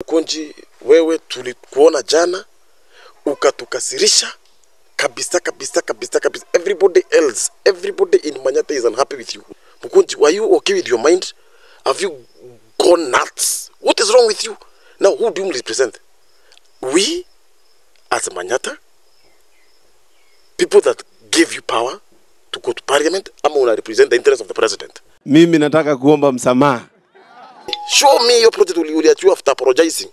Mkonji, wewe tulikuona jana ukatukasirisha kabisa. Everybody else, everybody in Manyata is unhappy with you. Mkonji, were you okay with your mind? Have you gone nuts? What is wrong with you? Now, who do you represent? We, as Manyata, people that gave you power to go to parliament, ama una represent the interest of the president? Mimi nataka kuomba msamaha. Show me your project uliachiwa after apologizing.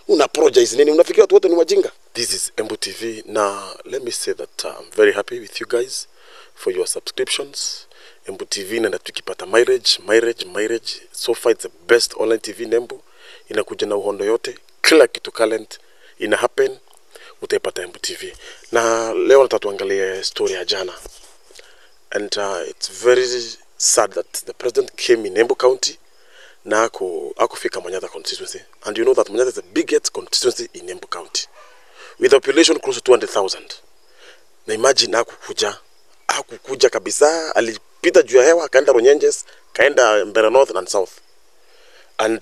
Una apologize nini? Unafikiri watu wote ni wajinga? This is Embu TV. Now, let me say that I'm very happy with you guys for your subscriptions. Embu TV na tukipata mileage. So far it's the best online TV in Embu. Inakuja na uhondo yote. Kila kitu current ina happen. Utaipata Embu TV. Na leo natatuangalia story ya jana. And it's very sad that the president came in Embu County na akufika Manyata constituency. And you know that Manyata is the biggest constituency in Embu County, with a population close to 200,000. Na imagine akukuja kabisa, alipita juu ya hewa, kaenda Runyenjes, kaenda Mbeere North and South. And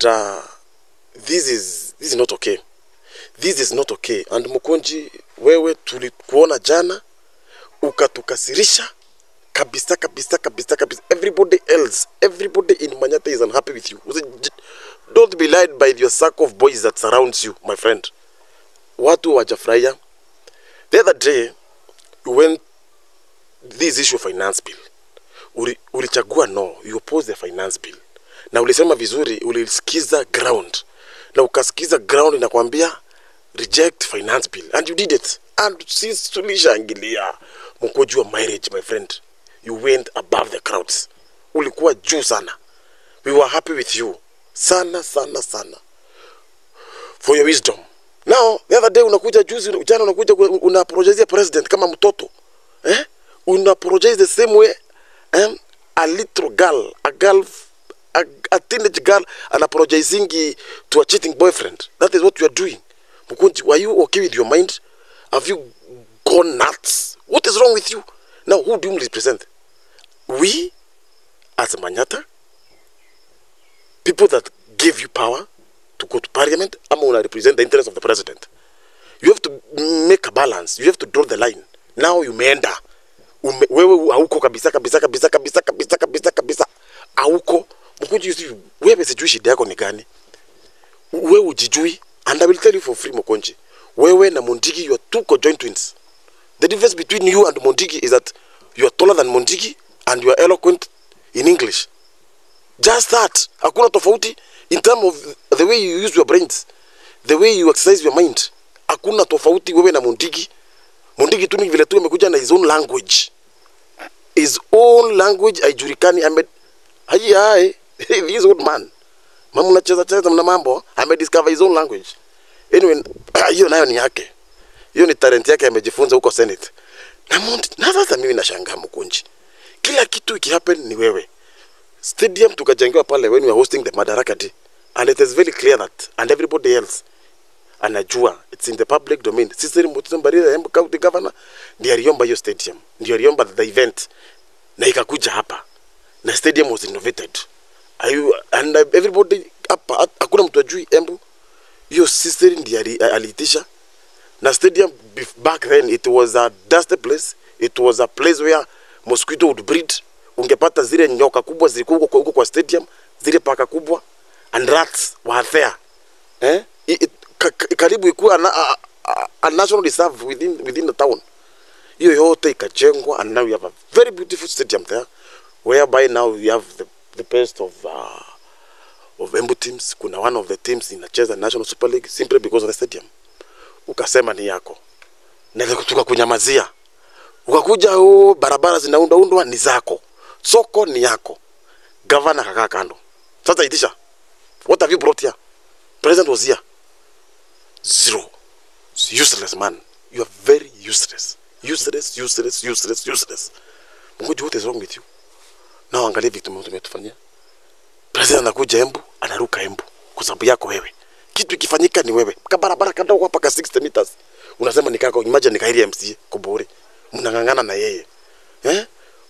this is not okay. This is not okay. And Mkonji, wewe tulikuona jana ukatukasirisha kabisa. Everybody else, everybody in Manyata is unhappy with you. Don't be lied by your circle of boys that surrounds you, my friend. Watu wajafurahia. The other day, when this issue of finance bill, ulichagua no, you oppose the finance bill. Na ulisema vizuri, ulisikiza ground. Na ukasikiza ground inakwambia reject finance bill. And you did it. And since tulishangilia mkojua marriage, my friend, you went above the crowds. Ulikuwa juu sana. We were happy with you. Sana. For your wisdom. Now, the other day unakuja juzi, jana unakuja una-apologize president kama mtoto. Una-apologize the same way. A little girl, a teenage girl, apologizing to a cheating boyfriend. That is what you are doing. Mkonji, were you okay with your mind? Have you gone nuts? What is wrong with you? Now, who do you represent? We, as Manyata, people that gave you power to go to parliament, ama una represent the interest of the president. You have to make a balance. You have to draw the line. Now you meenda. Wewe hauko kabisa. Hauko. Mkonji, wewe sijui shida yako ni gani? Wewe ujijui. And I will tell you for free, Mkonji. Wewe na Mondigi, you are two conjoined twins. The difference between you and Mondigi is that you are taller than Mondigi and you are eloquent in English. Just that. Hakuna tofauti in terms of the way you use your brains, the way you exercise your mind. Hakuna tofauti wewe na Mondigi. Mondigi tu ni vile tu amekuja na his own language. His own language haijulikani. This old man. Mama unacheza mna mambo, discover his own language. Anyway, hiyo nayo ni yake. Hiyo ni talent yake amejifunza huko Senate. Na sasa mimi nashangaa Mkonji. Kila kitu ikihappen ni wewe. Stadium tukajengewa pale when we are hosting the Madaraka Day. And it is very clear that, and everybody else anajua, it's in the public domain. Sisi Mutisa Mbarira, Embu County Governor, ndiye aliomba hiyo stadium. Ndiye aliomba the event. Na ikakuja hapa. Na stadium was innovated. And everybody hapa, hakuna mtu ajui Embu. Hiyo sister ndiye aliitisha. Na stadium back then, it was a dusty place. It was a place where mosquito would breed. Ungepata zile nyoka kubwa zilikuwa huko kwa stadium, zile paka kubwa, and rats were there. Karibu ikuwa a national reserve within the town. Hiyo yote ikajengwa, and now we have a very beautiful stadium there, whereby now we have the best of Embu teams. Kuna one of the teams inacheza National Super League simply because of the stadium. Ukasema ni yako. Na tukakunyamazia. Ukakuja barabara zinaundwa ni zako. Soko ni yako. Governor kakaa kando. Sasa itisha. What have you brought here? President was here. Zero. Useless man. You are very useless. Useless. Mkonji, what is wrong with you? Now angalia victim umetufanyia. President anakuja Embu, anaruka Embu kwa sababu yako wewe. Kitu ikifanyika ni wewe. Barabara kadogo hapa ka 60 meters. Unasema nikako, imagine nikairi MCA Kobore. Mnangangana na yeye.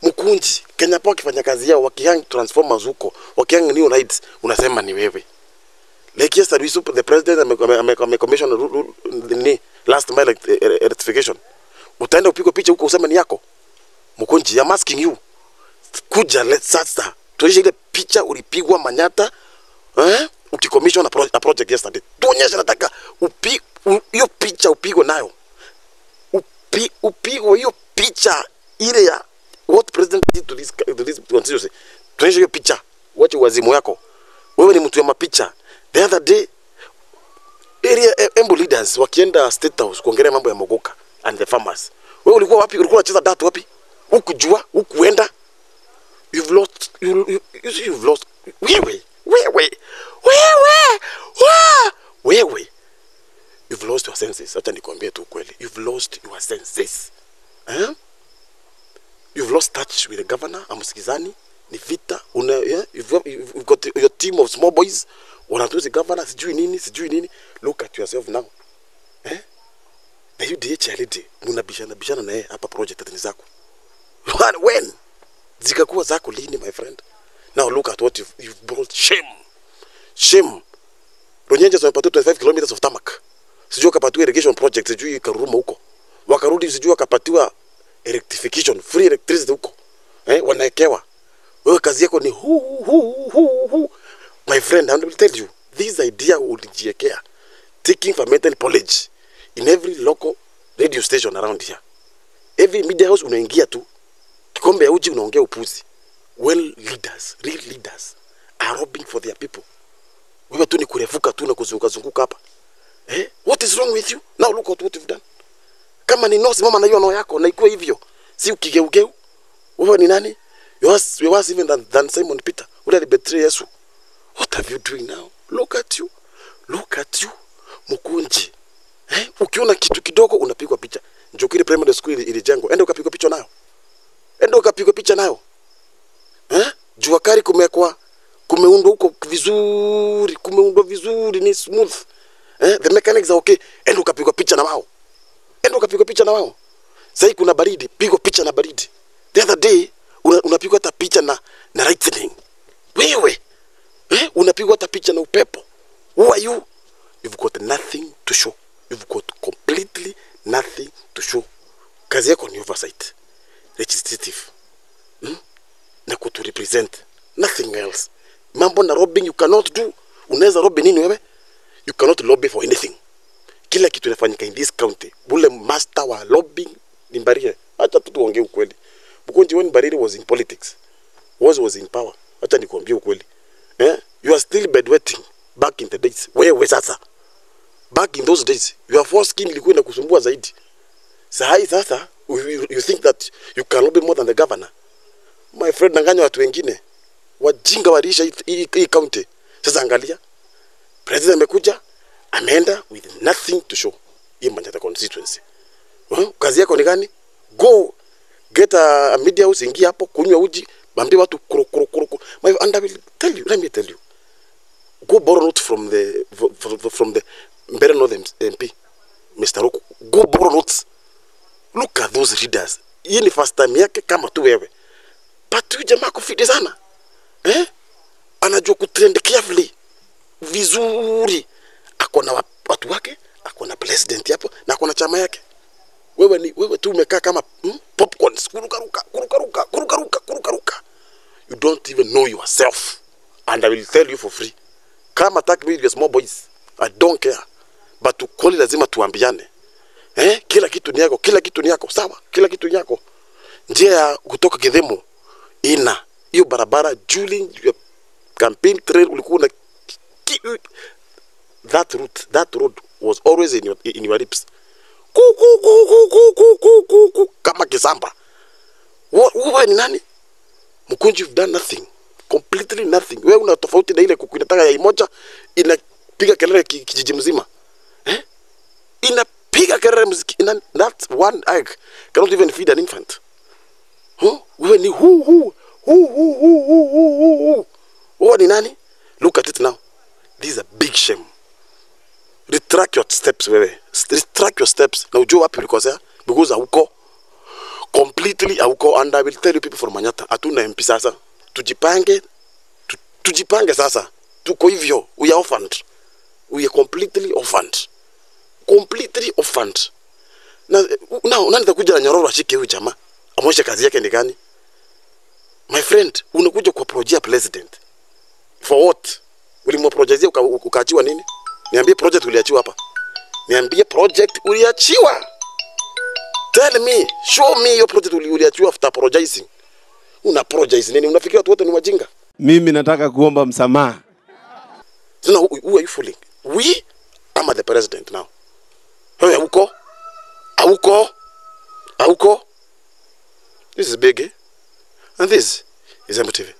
Mkonji, Kenya Power kifanya kazi yao wakihang transformers huko, wakihang new lights, unasema ni wewe. Like yesterday, we saw the president and commission last mile rectification. Utaenda upigwe picha huko useme ni yako. Mkonji, I'm asking you. Kuja let's sasa. Tuonyeshe ile picha ulipigwa Manyata, ukicommission a project yesterday. Tuonyeshe, nataka hiyo picha upigwe nayo. Upigwe hiyo picha ile ya what president did to this constituency. Tuonyeshe hiyo picha. Wacha wazimu yako. Wewe ni mtu ya mapicha. The other day, Embu leaders wakienda State House kuongelea mambo ya Mogoka and the farmers. Wewe ulikuwa wapi? Ulikuwa unacheza dart wapi? Ukujua, ukuenda. You've lost. You've lost. Wewe. You've lost your senses. Acha nikwambie tu kweli. You've lost your senses. You've lost touch with the governor. Amsikizani. Ni vita. You've got your team of small boys. Wanatuzi governor. Sijui nini. Look at yourself now. Na UDA LD. Munabishana na yeye hapa project tani zako. When? Zikakuwa zako lini, my friend? Now look at what you've brought. Shame. Ronyenje wamepatiwa 25 kilometers of tarmac. Sijui wakapatiwa irrigation project, sijui Karuruma huko. Wakarudi sijui wakapatiwa electrification, free electricity huko. Wanaekewa. Wewe kazi yako ni My friend, I will tell you, this idea ulijiekea. Taking fermented porridge in every local radio station around here. Every media house unaingia tu. Kikombe ya uji unaongea upuzi. Real leaders are robbing for their people. Wewe tu ni kurefuka tu na kuzunguka hapa. What is wrong with you? Now look at what you've done. Kama ni nosi mama na hiyo no yako na ikuwa hivyo. Si ukigeugeu. Wewe ni nani? You was even than Simon Peter. Ule betray Yesu. What are you doing now? Look at you. Mkunji. Ukiona kitu kidogo unapigwa picha. Njokiri primary school ilijengwa. Enda ukapigwa picha nayo. Jua kali kumeundwa huko vizuri, ni smooth. The mechanics are okay. Enda ukapigwa picha na wao. Sasa kuna baridi, pigwa picha na baridi. The other day unapigwa hata picha na lightning. Wewe unapigwa hata picha na upepo. Who are you? You've got nothing to show. You've got completely nothing to show. Kazi yako ni oversight, legislative, na kutu represent, nothing else. Mambo na robbing you cannot do. Unaweza rob nini wewe? You cannot lobby for anything. Kila kitu inafanyika in this county. Bule master wa lobbying ni Mbarire. Acha tu tuongee ukweli. Mkonji when Mbarire was in politics, was in power. Acha nikwambie ukweli. You are still bedwetting back in the days. Wewe sasa. Back in those days, your foreskin ilikuwa inakusumbua zaidi. Sasa you think that you can lobby more than the governor? My friend, nanganya watu wengine. Wajinga walisha hii county. Sasa angalia. President amekuja, ameenda with nothing to show. Hii Manyata constituency. Kazi yako ni gani? Go get a media house, ingia hapo, kunywa uji, mwambie watu kuru. And I will tell you, let me tell you. Go borrow notes from the Mbere North MP, Mr. Roku. Go borrow notes. Look at those readers. Hii ni first time yake kama tu wewe. But huyu jamaa kufidi sana. Anajua kutrend carefully. Vizuri. Akona watu wake, akona president hapo, na akona chama yake. Wewe tu umekaa kama popcorns. Kurukaruka. You don't even know yourself. And I will tell you for free. Kama attack me with your small boys, I don't care. But tukoli lazima tuambiane. Kila kitu ni yako, sawa? Kila kitu ni yako. Njia ya kutoka Kidhemo ina hiyo barabara during your campaign trail ulikuwa na that road was always in your lips. Kama kisamba. Wewe ni nani? Mkunji, you've done nothing. Completely nothing. Wewe una tofauti na ile kuku inataka ya moja inapiga kelele kijiji mzima. Inapiga kelele muziki. That one egg cannot even feed an infant. Wewe ni wewe ni nani? Look at it now. This is a big shame. Retract your steps wewe. Retract your steps. Na ujue wapi ulikosea? Because hauko completely hauko. And I will tell you people from Manyata, hatuna MP sasa. Tujipange sasa. Tuko hivyo. We are orphaned. We are completely orphaned. Completely orphaned. Now nani takuja na nyororo ashike huyu jamaa? Amwonyeshe kazi yake ni gani? My friend, unakuja kwa project president. For what? Ulimwaprojezia ukaachiwa nini? Niambie project uliachiwa hapa. Niambie project uliachiwa. Tell me, show me your project uliachiwa after apologizing. Una apologize nini? Unafikiri watu wote ni wajinga? Mimi nataka kuomba msamaha. So now, who are you fooling? We? I'm the president now. Hey, Auko? This is big, eh? And this is Embu TV.